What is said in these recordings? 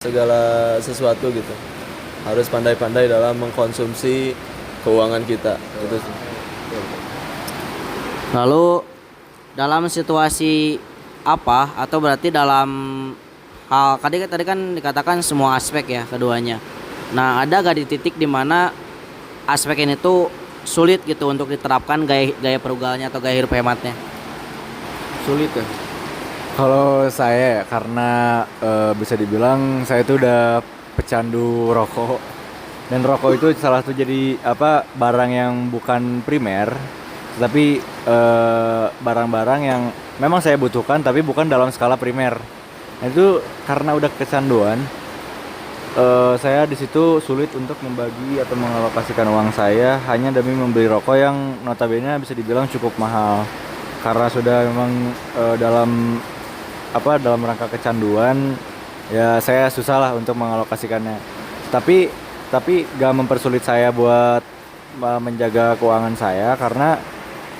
segala sesuatu gitu. Harus pandai-pandai dalam mengkonsumsi keuangan kita. Itu sih. Lalu dalam situasi apa atau berarti dalam hal tadi kan dikatakan semua aspek ya keduanya. Nah, ada gak di titik dimana aspek ini tuh sulit gitu untuk diterapkan gaya perugalnya atau gaya hidup hematnya? Sulit ya. Kalau saya ya, karena bisa dibilang saya tuh udah pecandu rokok, dan rokok itu salah satu jadi barang yang bukan primer, tetapi barang-barang yang memang saya butuhkan tapi bukan dalam skala primer. Nah, itu karena udah kecanduan, saya di situ sulit untuk membagi atau mengalokasikan uang saya hanya demi membeli rokok yang notabene bisa dibilang cukup mahal. Karena sudah memang dalam rangka kecanduan, ya saya susah lah untuk mengalokasikannya. Tapi gak mempersulit saya buat menjaga keuangan saya, karena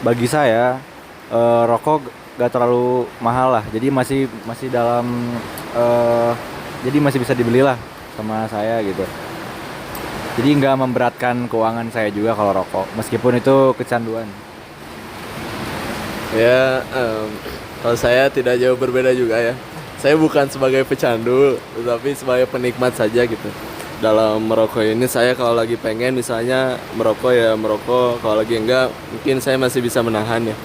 bagi saya rokok gak terlalu mahal lah. Jadi masih dalam jadi masih bisa dibeli lah sama saya gitu. Jadi nggak memberatkan keuangan saya juga kalau rokok, meskipun itu kecanduan. Ya, kalau saya tidak jauh berbeda juga ya. Saya bukan sebagai pecandu, tetapi sebagai penikmat saja gitu. Dalam merokok ini saya kalau lagi pengen misalnya merokok ya merokok, kalau lagi enggak mungkin saya masih bisa menahan ya.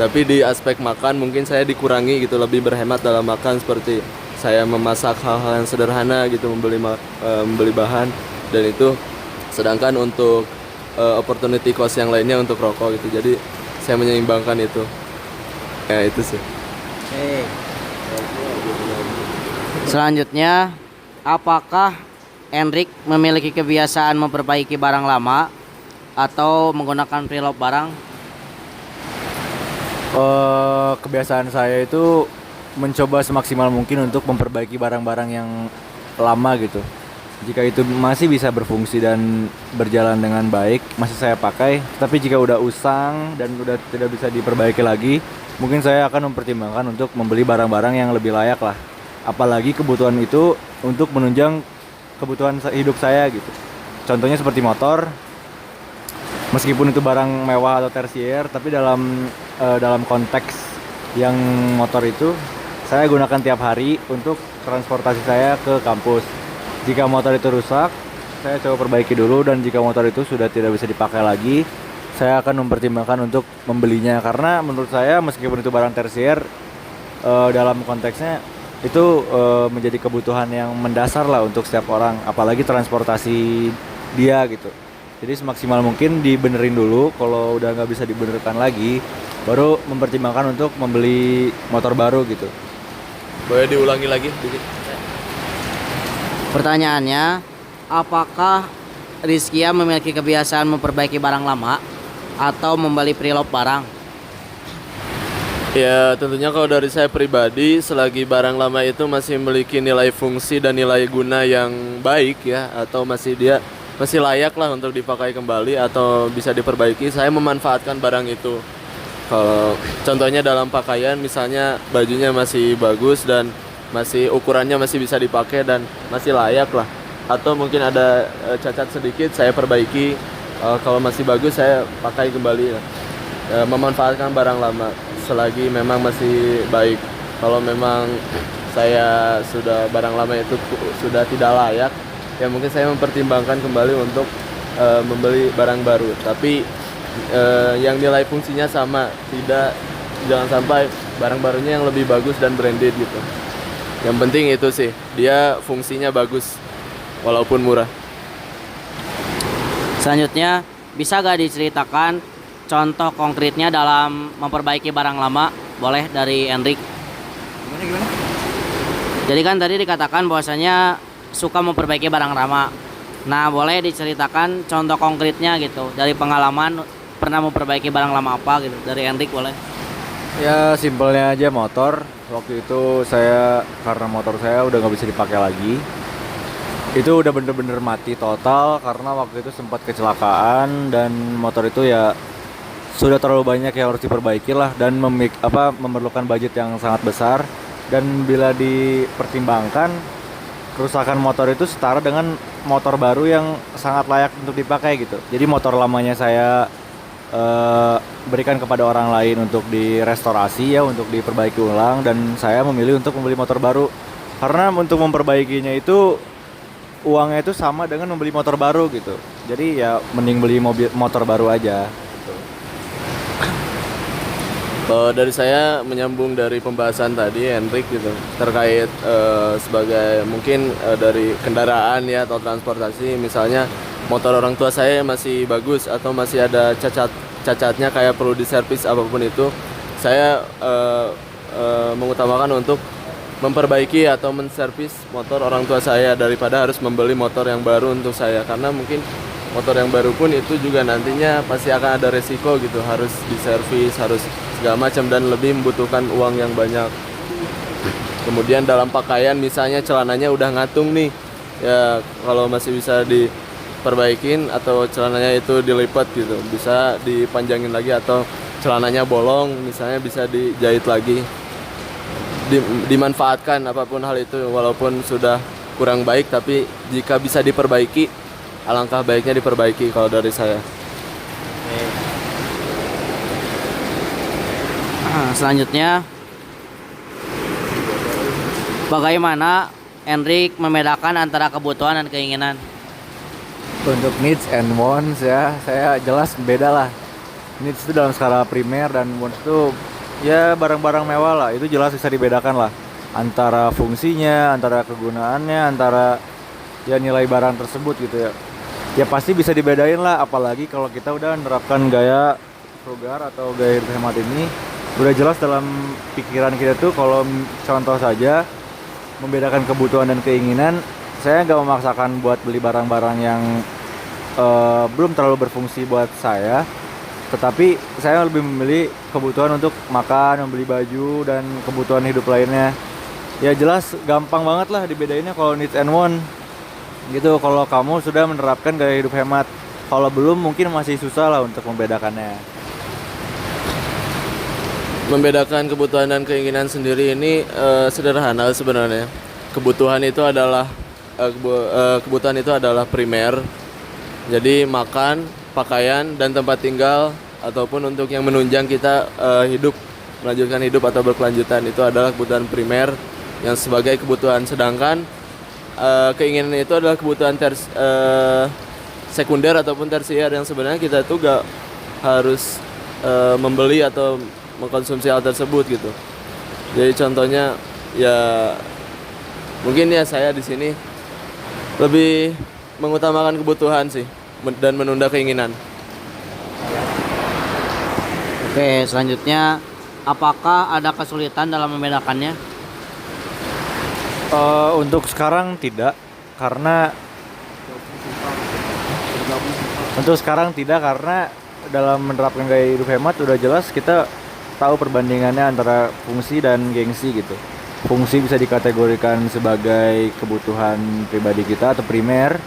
Tapi di aspek makan mungkin saya dikurangi gitu, lebih berhemat dalam makan, seperti saya memasak hal-hal yang sederhana gitu, membeli bahan dan itu. Sedangkan untuk opportunity cost yang lainnya untuk rokok gitu. Jadi saya menyeimbangkan itu. Ya itu sih. Oke. Selanjutnya, apakah Enrik memiliki kebiasaan memperbaiki barang lama atau menggunakan preloved barang? Kebiasaan saya itu mencoba semaksimal mungkin untuk memperbaiki barang-barang yang lama gitu. Jika itu masih bisa berfungsi dan berjalan dengan baik, masih saya pakai. Tapi jika udah usang dan udah tidak bisa diperbaiki lagi, mungkin saya akan mempertimbangkan untuk membeli barang-barang yang lebih layak lah. Apalagi kebutuhan itu untuk menunjang kebutuhan hidup saya gitu. Contohnya seperti motor. Meskipun itu barang mewah atau tersier, tapi dalam konteks yang motor itu saya gunakan tiap hari untuk transportasi saya ke kampus. Jika motor itu rusak, saya coba perbaiki dulu, dan jika motor itu sudah tidak bisa dipakai lagi, saya akan mempertimbangkan untuk membelinya. Karena menurut saya meskipun itu barang tersier, dalam konteksnya itu menjadi kebutuhan yang mendasar lah untuk setiap orang, apalagi transportasi dia gitu. Jadi semaksimal mungkin dibenerin dulu, kalau udah nggak bisa dibenerkan lagi, baru mempertimbangkan untuk membeli motor baru gitu. Boleh diulangi lagi dikit? Pertanyaannya, apakah Rizkia memiliki kebiasaan memperbaiki barang lama atau membeli preloved barang? Ya tentunya kalau dari saya pribadi, selagi barang lama itu masih memiliki nilai fungsi dan nilai guna yang baik ya, atau masih layak lah untuk dipakai kembali atau bisa diperbaiki, saya memanfaatkan barang itu. Kalau contohnya dalam pakaian, misalnya bajunya masih bagus dan ukurannya masih bisa dipakai dan masih layak lah, atau mungkin ada cacat sedikit, saya perbaiki. Kalau masih bagus saya pakai kembali lah. Memanfaatkan barang lama selagi memang masih baik. Kalau memang barang lama itu sudah tidak layak, ya mungkin saya mempertimbangkan kembali untuk membeli barang baru. Tapi yang nilai fungsinya sama, jangan sampai barang barunya yang lebih bagus dan branded gitu. Yang penting itu sih, dia fungsinya bagus walaupun murah. Selanjutnya, bisa gak diceritakan contoh konkretnya dalam memperbaiki barang lama? Boleh dari Enrik. Gimana? Jadi kan tadi dikatakan bahwasanya suka memperbaiki barang lama. Nah, boleh diceritakan contoh konkretnya gitu, dari pengalaman pernah memperbaiki barang lama apa gitu, dari Enrik boleh. Ya simpelnya aja motor. Waktu itu karena motor saya udah nggak bisa dipakai lagi, itu udah bener-bener mati total karena waktu itu sempat kecelakaan, dan motor itu ya sudah terlalu banyak yang harus diperbaiki lah, dan memerlukan budget yang sangat besar. Dan bila dipertimbangkan, kerusakan motor itu setara dengan motor baru yang sangat layak untuk dipakai gitu. Jadi motor lamanya saya berikan kepada orang lain untuk direstorasi ya, untuk diperbaiki ulang, dan saya memilih untuk membeli motor baru karena untuk memperbaikinya itu uangnya itu sama dengan membeli motor baru gitu. Jadi ya mending beli motor baru aja. Kalau dari saya menyambung dari pembahasan tadi Hendrik gitu terkait sebagai mungkin dari kendaraan ya atau transportasi, misalnya motor orang tua saya masih bagus atau masih ada cacatnya kayak perlu diservis apapun itu, saya mengutamakan untuk memperbaiki atau menservis motor orang tua saya daripada harus membeli motor yang baru untuk saya, karena mungkin motor yang baru pun itu juga nantinya pasti akan ada resiko gitu, harus diservis, harus segala macam dan lebih membutuhkan uang yang banyak. Kemudian dalam pakaian misalnya celananya udah ngatung nih, ya kalau masih bisa diperbaikin atau celananya itu dilipat gitu, bisa dipanjangin lagi, atau celananya bolong misalnya bisa dijahit lagi, dimanfaatkan apapun hal itu, walaupun sudah kurang baik tapi jika bisa diperbaiki alangkah baiknya diperbaiki kalau dari saya. Selanjutnya, bagaimana Hendrik membedakan antara kebutuhan dan keinginan? Untuk needs and wants ya, saya jelas beda lah. Needs itu dalam skala primer dan wants itu ya barang-barang mewah lah. Itu jelas bisa dibedakan lah antara fungsinya, antara kegunaannya, antara ya nilai barang tersebut gitu ya. Ya pasti bisa dibedain lah, apalagi kalau kita udah menerapkan gaya frugal atau gaya hidup hemat ini. Udah jelas dalam pikiran kita tuh, kalau contoh saja membedakan kebutuhan dan keinginan, saya nggak memaksakan buat beli barang-barang yang belum terlalu berfungsi buat saya, tetapi saya lebih memilih kebutuhan untuk makan, membeli baju, dan kebutuhan hidup lainnya. Ya jelas gampang banget lah dibedainnya kalau needs and want gitu, kalau kamu sudah menerapkan gaya hidup hemat. Kalau belum mungkin masih susah lah untuk membedakannya. Membedakan kebutuhan dan keinginan sendiri ini sederhana sebenarnya. Kebutuhan itu adalah kebutuhan itu adalah primer. Jadi makan, pakaian, dan tempat tinggal ataupun untuk yang menunjang kita hidup, melanjutkan hidup atau berkelanjutan, itu adalah kebutuhan primer yang sebagai kebutuhan. Sedangkan keinginan itu adalah kebutuhan sekunder ataupun tersier yang sebenarnya kita tuh gak harus membeli atau mengkonsumsi hal tersebut gitu. Jadi contohnya ya mungkin ya saya di sini lebih mengutamakan kebutuhan sih dan menunda keinginan. Oke, selanjutnya, apakah ada kesulitan dalam membedakannya? Untuk sekarang tidak, karena dalam menerapkan gaya hidup hemat udah jelas kita tahu perbandingannya antara fungsi dan gengsi gitu. Fungsi bisa dikategorikan sebagai kebutuhan pribadi kita atau primer,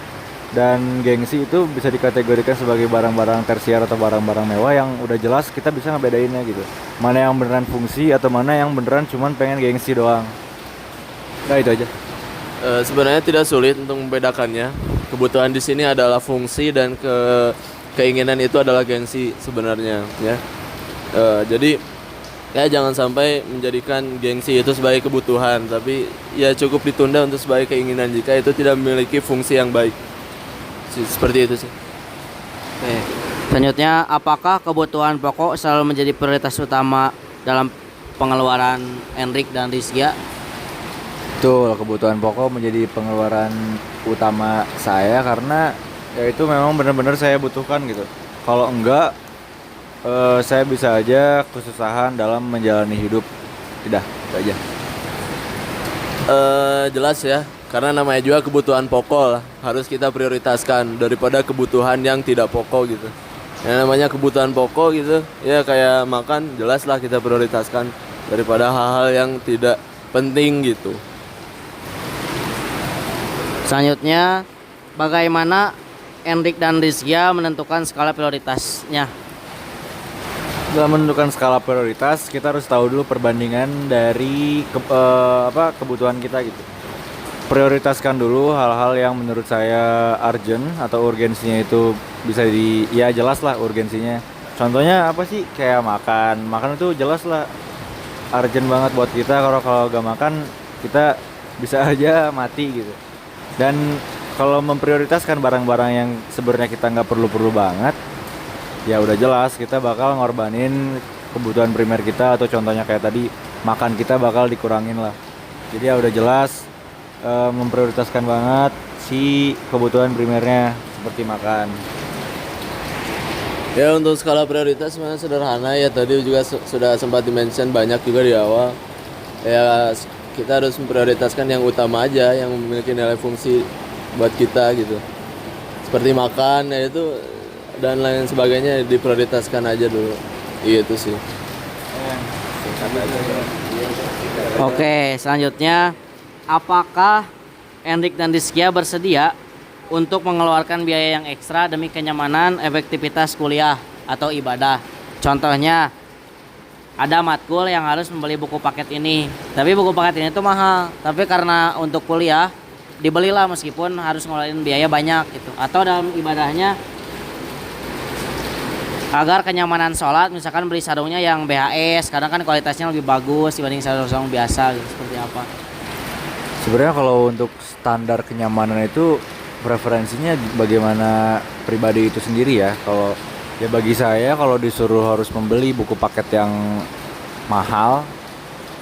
dan gengsi itu bisa dikategorikan sebagai barang-barang tersier atau barang-barang mewah yang udah jelas kita bisa ngebedainnya gitu. Mana yang beneran fungsi atau mana yang beneran cuman pengen gengsi doang. Nah itu aja. Sebenarnya tidak sulit untuk membedakannya. Kebutuhan di sini adalah fungsi dan keinginan itu adalah gengsi sebenarnya ya. Jadi ya jangan sampai menjadikan gengsi itu sebagai kebutuhan, tapi ya cukup ditunda untuk sebagai keinginan jika itu tidak memiliki fungsi yang baik. Seperti itu sih. Oke. Selanjutnya, apakah kebutuhan pokok selalu menjadi prioritas utama dalam pengeluaran Hendrik dan Rizkia? Betul, kebutuhan pokok menjadi pengeluaran utama saya karena ya itu memang benar-benar saya butuhkan gitu. Kalau enggak, saya bisa aja kesusahan dalam menjalani hidup. Udah, itu aja. Jelas ya, karena namanya juga kebutuhan pokok lah, harus kita prioritaskan daripada kebutuhan yang tidak pokok gitu. Yang namanya kebutuhan pokok gitu, ya kayak makan, jelas lah kita prioritaskan daripada hal-hal yang tidak penting gitu. Selanjutnya, bagaimana Hendrik dan Rizkia menentukan skala prioritasnya? Dalam menentukan skala prioritas, kita harus tahu dulu perbandingan dari kebutuhan kita gitu. prioritaskan dulu hal-hal yang menurut saya urgent atau urgensinya itu bisa ya jelas lah urgensinya. Contohnya apa sih? Kayak makan itu jelas lah urgent banget buat kita. Kalau gak makan kita bisa aja mati gitu. Dan kalau memprioritaskan barang-barang yang sebenarnya kita nggak perlu-perlu banget, ya udah jelas kita bakal ngorbanin kebutuhan primer kita, atau contohnya kayak tadi makan kita bakal dikurangin lah. Jadi ya udah jelas memprioritaskan banget si kebutuhan primernya seperti makan. Ya untuk skala prioritas sebenarnya sederhana ya, tadi juga sudah sempat dimention banyak juga di awal. Ya kita harus memprioritaskan yang utama aja, yang memiliki nilai fungsi buat kita gitu. Seperti makan ya itu dan lain sebagainya diprioritaskan aja dulu. Itu sih. Oke, selanjutnya apakah Enrik dan Rizkia bersedia untuk mengeluarkan biaya yang ekstra demi kenyamanan efektivitas kuliah atau ibadah? Contohnya ada matkul yang harus membeli buku paket ini, tapi buku paket ini tuh mahal, tapi karena untuk kuliah dibelilah meskipun harus ngeluarin biaya banyak gitu. Atau dalam ibadahnya agar kenyamanan sholat misalkan beli sarungnya yang BHS, kadang kan kualitasnya lebih bagus dibanding sarung-sarung biasa gitu. Seperti apa? Sebenarnya kalau untuk standar kenyamanan itu preferensinya bagaimana pribadi itu sendiri ya. Kalau ya bagi saya kalau disuruh harus membeli buku paket yang mahal,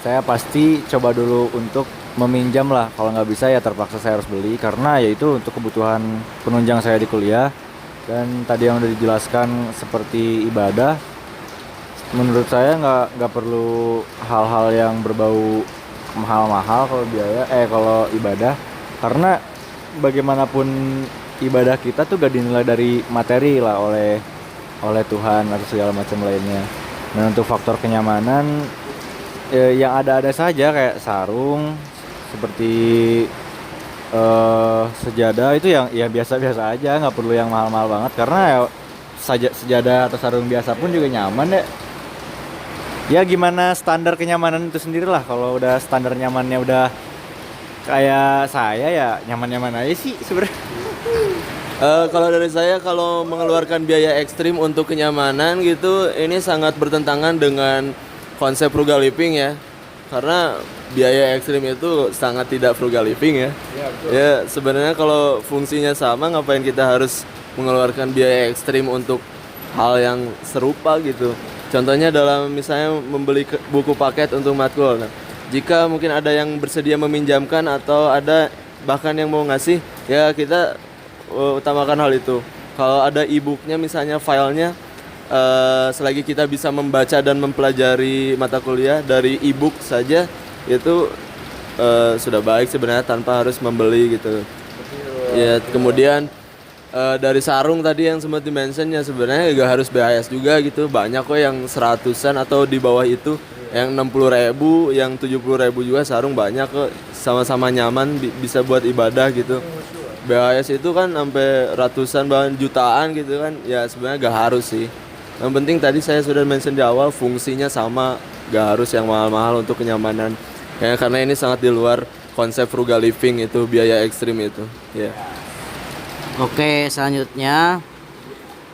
saya pasti coba dulu untuk meminjam lah. Kalau nggak bisa ya terpaksa saya harus beli, karena ya itu untuk kebutuhan penunjang saya di kuliah. Dan tadi yang udah dijelaskan seperti ibadah, menurut saya nggak perlu hal-hal yang berbau mahal-mahal kalau kalau ibadah, karena bagaimanapun ibadah kita tuh gak dinilai dari materi lah oleh Tuhan atau segala macam lainnya. Dan untuk faktor kenyamanan yang ada-ada saja kayak sarung, seperti sejadah itu yang ya biasa-biasa aja, nggak perlu yang mahal-mahal banget, karena ya sejadah atau sarung biasa pun juga nyaman deh. Ya gimana standar kenyamanan itu sendiri lah. Kalau udah standar nyamannya udah kayak saya ya nyaman-nyaman aja sih sebenarnya. Kalau dari saya, kalau mengeluarkan biaya ekstrim untuk kenyamanan gitu, ini sangat bertentangan dengan konsep frugal living ya. Karena biaya ekstrim itu sangat tidak frugal living ya. Ya sebenarnya kalau fungsinya sama, ngapain kita harus mengeluarkan biaya ekstrim untuk hal yang serupa gitu. Contohnya dalam misalnya membeli buku paket untuk matkul. Nah, jika mungkin ada yang bersedia meminjamkan atau ada bahkan yang mau ngasih, ya kita utamakan hal itu. Kalau ada e-booknya misalnya filenya, selagi kita bisa membaca dan mempelajari mata kuliah dari e-book saja, itu sudah baik sebenarnya tanpa harus membeli gitu. Ya kemudian dari sarung tadi yang sempat dimention, ya sebenarnya gak harus BHS juga gitu. Banyak kok yang 100-an atau di bawah itu, yang 60.000, yang 70.000 juga sarung banyak kok, sama-sama nyaman, bisa buat ibadah gitu. BHS itu kan sampai ratusan bahkan jutaan gitu kan, ya sebenarnya gak harus sih. Yang penting tadi saya sudah mention di awal, fungsinya sama, gak harus yang mahal-mahal untuk kenyamanan. Ya, karena ini sangat di luar konsep frugal living itu, biaya ekstrim itu. Ya. Oke, selanjutnya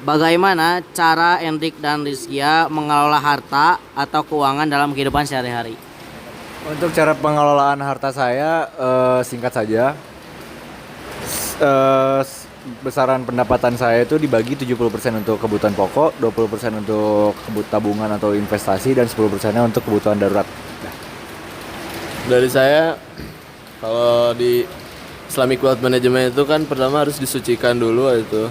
bagaimana cara Enrik dan Rizkia mengelola harta atau keuangan dalam kehidupan sehari-hari? Untuk cara pengelolaan harta saya singkat saja. Besaran pendapatan saya itu dibagi 70% untuk kebutuhan pokok, 20% untuk kebutuhan tabungan atau investasi, dan 10%-nya untuk kebutuhan darurat. Dari saya, kalau di Islamic Wealth Management itu kan pertama harus disucikan dulu itu.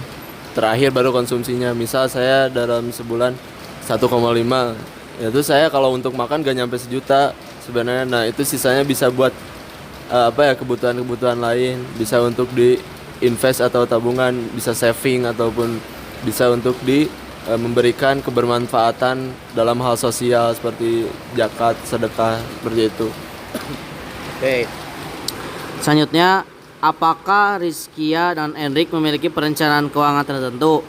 Terakhir baru konsumsinya. Misal saya dalam sebulan 1,5, itu saya kalau untuk makan gak nyampe 1 juta sebenarnya. Nah itu sisanya bisa buat kebutuhan-kebutuhan lain, bisa untuk di invest atau tabungan, bisa saving, ataupun bisa untuk memberikan kebermanfaatan dalam hal sosial seperti zakat, sedekah, seperti itu. Oke. Selanjutnya, apakah Rizkia dan Enrik memiliki perencanaan keuangan tertentu?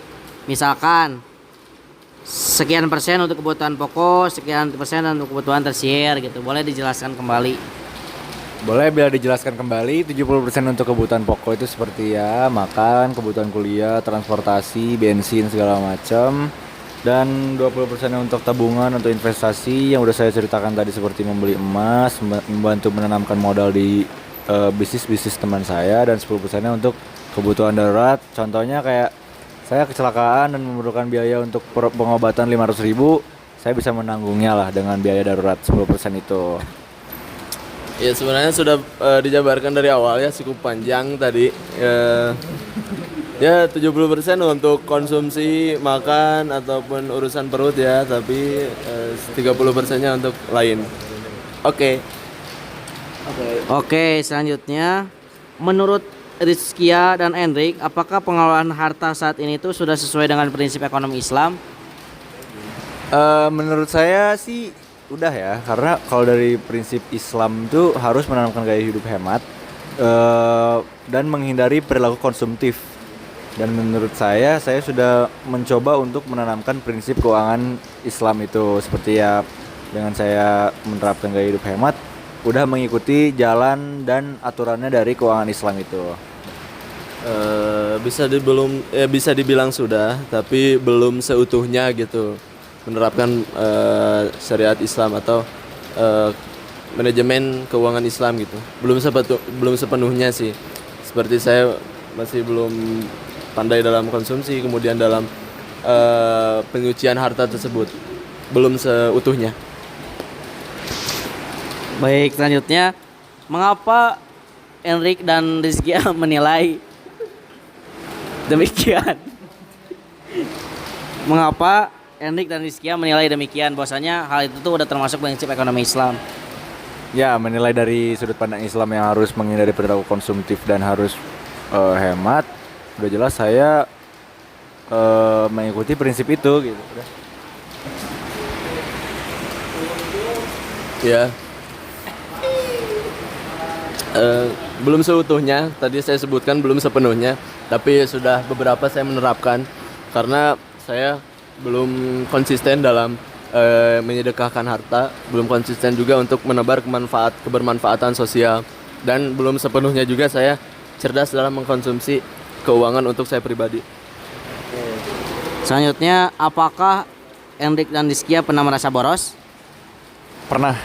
Misalkan sekian persen untuk kebutuhan pokok, sekian persen untuk kebutuhan tersier gitu. Boleh dijelaskan kembali? Boleh bila dijelaskan kembali, 70% untuk kebutuhan pokok itu seperti ya makan, kebutuhan kuliah, transportasi, bensin segala macam. Dan 20% untuk tabungan untuk investasi yang udah saya ceritakan tadi seperti membeli emas, membantu menanamkan modal di bisnis-bisnis teman saya, dan 10% untuk kebutuhan darurat. Contohnya kayak saya kecelakaan dan memerlukan biaya untuk pengobatan 500.000, saya bisa menanggungnya lah dengan biaya darurat 10% itu. Ya sebenarnya sudah dijabarkan dari awal ya, cukup panjang tadi. Ya 70% untuk konsumsi makan ataupun urusan perut ya, tapi 30%-nya untuk lain. Oke. Oke, selanjutnya menurut Rizkia dan Enrik, apakah pengelolaan harta saat ini tuh sudah sesuai dengan prinsip ekonomi Islam? Menurut saya sih udah ya, karena kalau dari prinsip Islam tuh harus menanamkan gaya hidup hemat dan menghindari perilaku konsumtif. Dan menurut saya sudah mencoba untuk menanamkan prinsip keuangan Islam itu, seperti ya dengan saya menerapkan gaya hidup hemat, udah mengikuti jalan dan aturannya dari keuangan Islam itu. Bisa dibilang sudah, tapi belum seutuhnya gitu menerapkan syariat Islam atau manajemen keuangan Islam gitu. Belum sepenuhnya sih. Seperti saya masih belum pandai dalam konsumsi, kemudian dalam penyucian harta tersebut belum seutuhnya. Baik, selanjutnya mengapa Enrik dan Rizkia menilai demikian? Mengapa Enrik dan Rizkia menilai demikian, bahwasanya hal itu tuh udah termasuk prinsip ekonomi Islam? Ya, menilai dari sudut pandang Islam yang harus menghindari perilaku konsumtif dan harus hemat, udah jelas saya mengikuti prinsip itu gitu. Udah. Ya. Belum seutuhnya, tadi saya sebutkan belum sepenuhnya, tapi sudah beberapa saya menerapkan karena saya belum konsisten dalam menyedekahkan harta, belum konsisten juga untuk menebar kebermanfaatan sosial, dan belum sepenuhnya juga saya cerdas dalam mengkonsumsi keuangan untuk saya pribadi. Selanjutnya, apakah Enrik dan Rizkia pernah merasa boros? Pernah.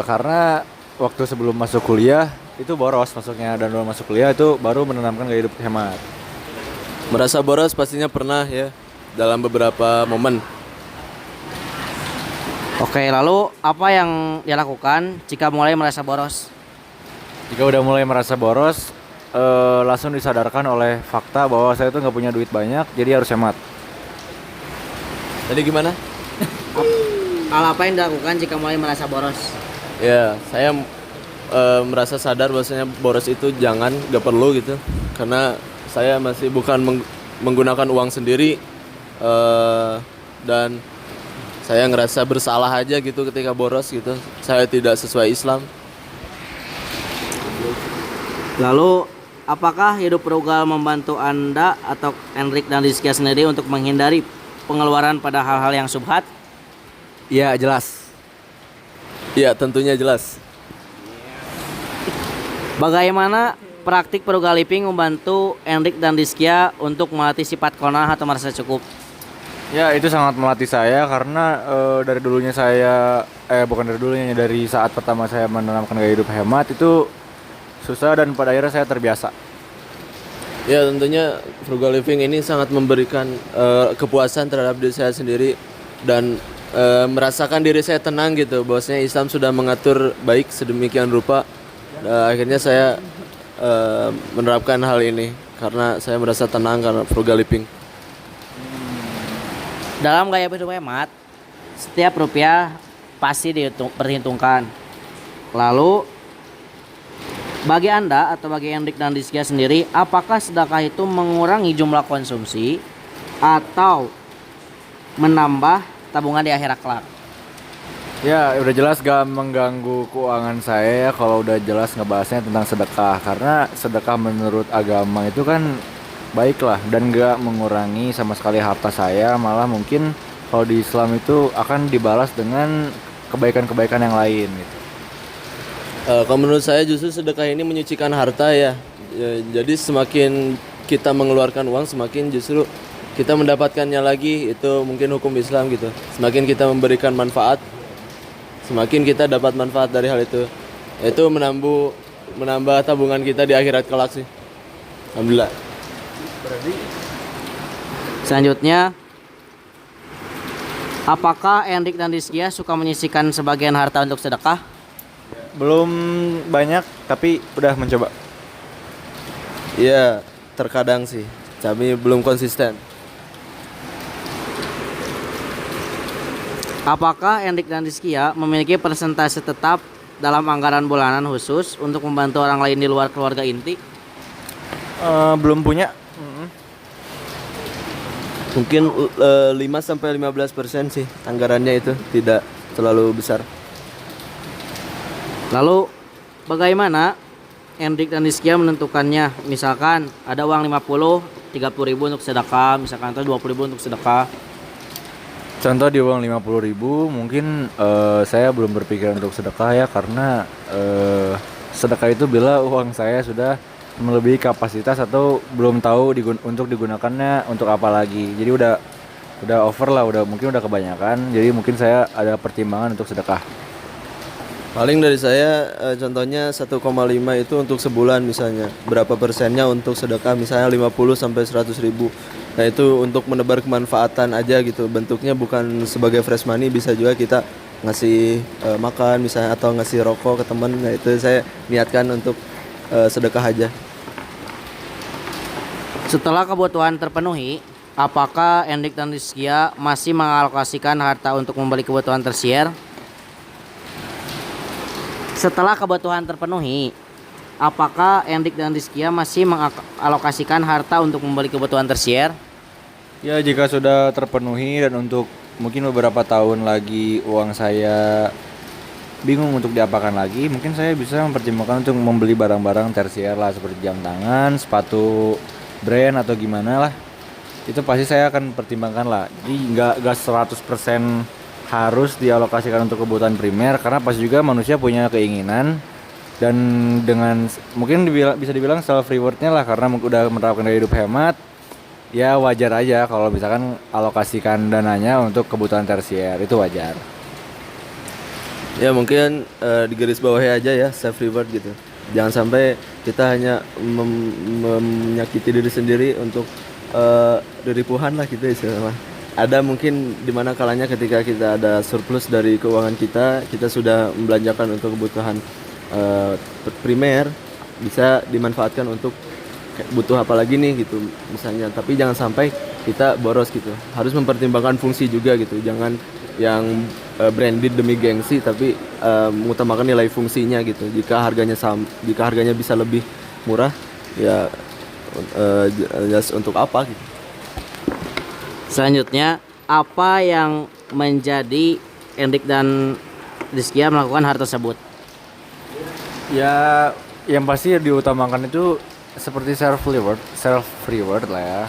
Karena waktu sebelum masuk kuliah itu boros masuknya, dan baru masuk kuliah itu baru menanamkan gaya hidup hemat. Merasa boros pastinya pernah ya, dalam beberapa momen. Oke, lalu apa yang dia lakukan jika mulai merasa boros? Jika udah mulai merasa boros, langsung disadarkan oleh fakta bahwa saya tuh nggak punya duit banyak, jadi harus hemat. Tadi gimana? Hal apa yang dilakukan jika mulai merasa boros? Ya, saya merasa sadar bahwasanya boros itu gak perlu gitu, karena saya masih bukan menggunakan uang sendiri, dan saya ngerasa bersalah aja gitu ketika boros gitu. Saya tidak sesuai Islam. Lalu, apakah hidup frugal membantu Anda atau Enrik dan Rizkia sendiri untuk menghindari pengeluaran pada hal-hal yang syubhat? Iya, jelas. Iya, tentunya jelas. Bagaimana praktik frugal living membantu Enrik dan Rizkia untuk melatih sifat qanaah atau merasa cukup? Ya, itu sangat melatih saya karena dari dulunya saya dari saat pertama saya menanamkan gaya hidup hemat itu susah, dan pada akhirnya saya terbiasa. Ya, tentunya frugal living ini sangat memberikan kepuasan terhadap diri saya sendiri, dan merasakan diri saya tenang gitu, bahwasanya Islam sudah mengatur baik sedemikian rupa. Akhirnya saya menerapkan hal ini karena saya merasa tenang karena frugal living. Dalam gaya hidup hemat, setiap rupiah pasti diperhitungkan. Lalu, bagi Anda atau bagi Enrik dan Rizkia sendiri, apakah sedekah itu mengurangi jumlah konsumsi atau menambah tabungan di akhirat kelak? Ya, udah jelas gak mengganggu keuangan saya ya kalau udah jelas ngebahasnya tentang sedekah, karena sedekah menurut agama itu kan baiklah dan gak mengurangi sama sekali harta saya, malah mungkin kalau di Islam itu akan dibalas dengan kebaikan-kebaikan yang lain gitu. Kalau menurut saya justru sedekah ini menyucikan harta ya. Jadi semakin kita mengeluarkan uang, semakin justru kita mendapatkannya lagi. Itu mungkin hukum Islam gitu. Semakin kita memberikan manfaat, semakin kita dapat manfaat dari hal itu. Itu menambah tabungan kita di akhirat kelak sih. Alhamdulillah. Selanjutnya, apakah Endik dan Rizkia suka menyisihkan sebagian harta untuk sedekah? Belum banyak tapi udah mencoba. Iya, terkadang sih. Kami belum konsisten. Apakah Endik dan Rizkia memiliki persentase tetap dalam anggaran bulanan khusus untuk membantu orang lain di luar keluarga inti? Belum punya. Mungkin 5-15% sih anggarannya itu tidak terlalu besar. Lalu bagaimana Endik dan Rizkia menentukannya? Misalkan ada uang 30 ribu untuk sedekah, misalkan atau 20 ribu untuk sedekah. Contoh di uang 50.000 mungkin saya belum berpikir untuk sedekah ya, karena sedekah itu bila uang saya sudah melebihi kapasitas atau belum tahu untuk digunakannya untuk apa lagi. Jadi udah over lah, mungkin udah kebanyakan. Jadi mungkin saya ada pertimbangan untuk sedekah. Paling dari saya contohnya 1,5 itu untuk sebulan misalnya. Berapa persennya untuk sedekah misalnya 50 sampai 100 ribu. Nah itu untuk menebar kemanfaatan aja gitu. Bentuknya bukan sebagai fresh money, bisa juga kita ngasih makan misalnya atau ngasih rokok ke teman. Nah itu saya niatkan untuk sedekah aja. Setelah kebutuhan terpenuhi, apakah Endik dan Rizkia masih mengalokasikan harta untuk membeli kebutuhan tersier? Setelah kebutuhan terpenuhi, apakah Endik dan Rizkia masih mengalokasikan harta untuk membeli kebutuhan tersier? Ya jika sudah terpenuhi dan untuk mungkin beberapa tahun lagi uang saya bingung untuk diapakan lagi, mungkin saya bisa mempertimbangkan untuk membeli barang-barang tersier lah, seperti jam tangan, sepatu brand atau gimana lah. Itu pasti saya akan pertimbangkan lah. Jadi nggak 100% harus dialokasikan untuk kebutuhan primer, karena pasti juga manusia punya keinginan, dan dengan mungkin bisa dibilang self rewardnya lah, karena udah menerapkan gaya hidup hemat. Ya wajar aja kalau misalkan alokasikan dananya untuk kebutuhan tersier, itu wajar. Ya mungkin di garis bawahnya aja ya, self reward gitu. Jangan sampai kita hanya menyakiti diri sendiri untuk diripuhan lah gitu istilahnya. Ada mungkin dimana kalanya ketika kita ada surplus dari keuangan kita, kita sudah membelanjakan untuk kebutuhan primer, bisa dimanfaatkan untuk butuh apa lagi nih gitu misalnya. Tapi jangan sampai kita boros gitu. Harus mempertimbangkan fungsi juga gitu. Jangan yang branded demi gengsi, tapi mengutamakan nilai fungsinya gitu. Jika harganya bisa lebih murah, ya just untuk apa gitu. Selanjutnya, apa yang menjadi Endik dan Rizkia melakukan hal tersebut? Ya yang pasti diutamakan itu seperti self reward lah ya.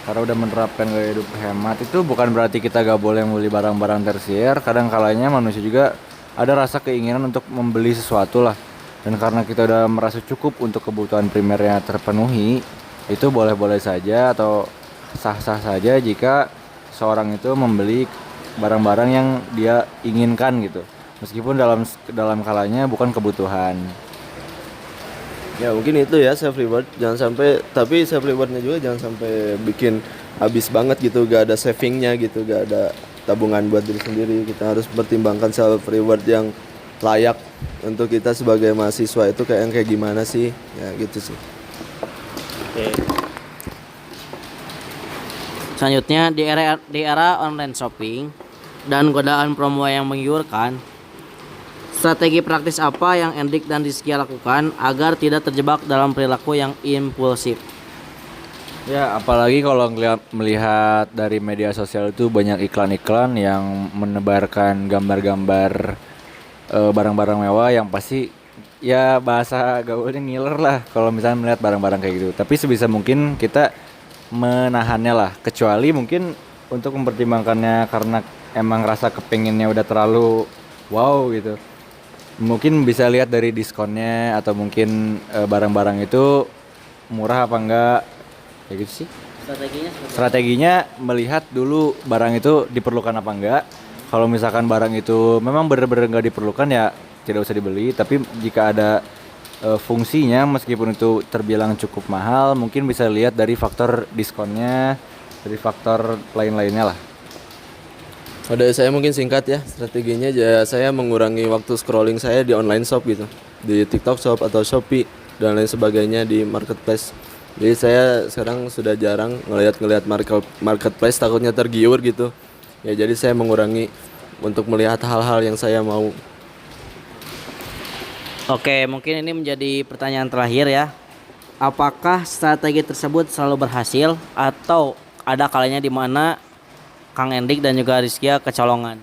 Karena udah menerapkan gaya hidup hemat, itu bukan berarti kita gak boleh membeli barang-barang tersier. Kadang kalanya manusia juga ada rasa keinginan untuk membeli sesuatu lah. Dan karena kita udah merasa cukup untuk kebutuhan primernya terpenuhi, itu boleh-boleh saja atau sah-sah saja jika seorang itu membeli barang-barang yang dia inginkan gitu. Meskipun dalam kalanya bukan kebutuhan. Ya mungkin itu ya self reward, jangan sampai, tapi self rewardnya juga jangan sampai bikin habis banget gitu, gak ada savingnya gitu, gak ada tabungan buat diri sendiri. Kita harus pertimbangkan self reward yang layak untuk kita sebagai mahasiswa itu kayak gimana sih, ya gitu sih. Oke. Selanjutnya, di era online shopping dan godaan promo yang menggiurkan, strategi praktis apa yang Endik dan Rizkia lakukan agar tidak terjebak dalam perilaku yang impulsif? Ya, apalagi kalau melihat dari media sosial itu banyak iklan-iklan yang menebarkan gambar-gambar barang-barang mewah yang pasti ya bahasa gaulnya ngiler lah kalau misalnya melihat barang-barang kayak gitu. Tapi sebisa mungkin kita menahannya lah, kecuali mungkin untuk mempertimbangkannya karena emang rasa kepengennya udah terlalu wow gitu. Mungkin bisa lihat dari diskonnya atau mungkin barang-barang itu murah apa enggak, kayak gitu sih. Strateginya seperti apa? Strateginya melihat dulu barang itu diperlukan apa enggak. Kalau misalkan barang itu memang benar-benar nggak diperlukan ya tidak usah dibeli. Tapi jika ada fungsinya meskipun itu terbilang cukup mahal, mungkin bisa lihat dari faktor diskonnya, dari faktor lain-lainnya lah. Dari saya mungkin singkat ya, strateginya ya saya mengurangi waktu scrolling saya di online shop gitu, di TikTok Shop atau Shopee dan lain sebagainya di marketplace. Jadi saya sekarang sudah jarang ngelihat marketplace, takutnya tergiur gitu. Ya jadi saya mengurangi untuk melihat hal-hal yang saya mau. Oke, mungkin ini menjadi pertanyaan terakhir ya. Apakah strategi tersebut selalu berhasil atau ada kalanya di mana Kang Endik dan juga Rizkia kecolongan?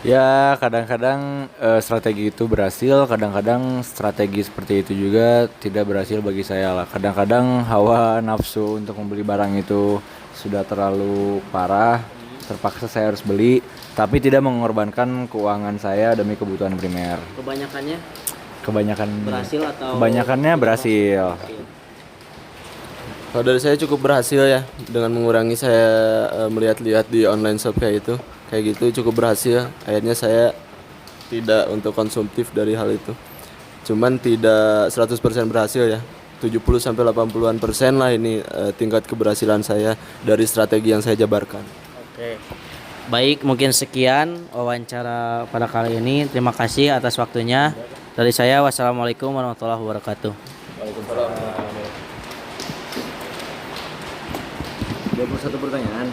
Ya kadang-kadang strategi itu berhasil, kadang-kadang strategi seperti itu juga tidak berhasil bagi saya lah. Kadang-kadang hawa nafsu untuk membeli barang itu sudah terlalu parah, terpaksa saya harus beli, tapi tidak mengorbankan keuangan saya demi kebutuhan primer. Kebanyakannya berhasil atau Kebanyakannya berhasil. Kalau dari saya cukup berhasil ya, dengan mengurangi saya melihat-lihat di online shop kayak gitu cukup berhasil. Akhirnya saya tidak untuk konsumtif dari hal itu. Cuman tidak 100% berhasil ya. 70-80% lah ini tingkat keberhasilan saya dari strategi yang saya jabarkan. Oke. Baik, mungkin sekian wawancara pada kali ini. Terima kasih atas waktunya. Dari saya, wassalamualaikum warahmatullahi wabarakatuh. 21 pertanyaan.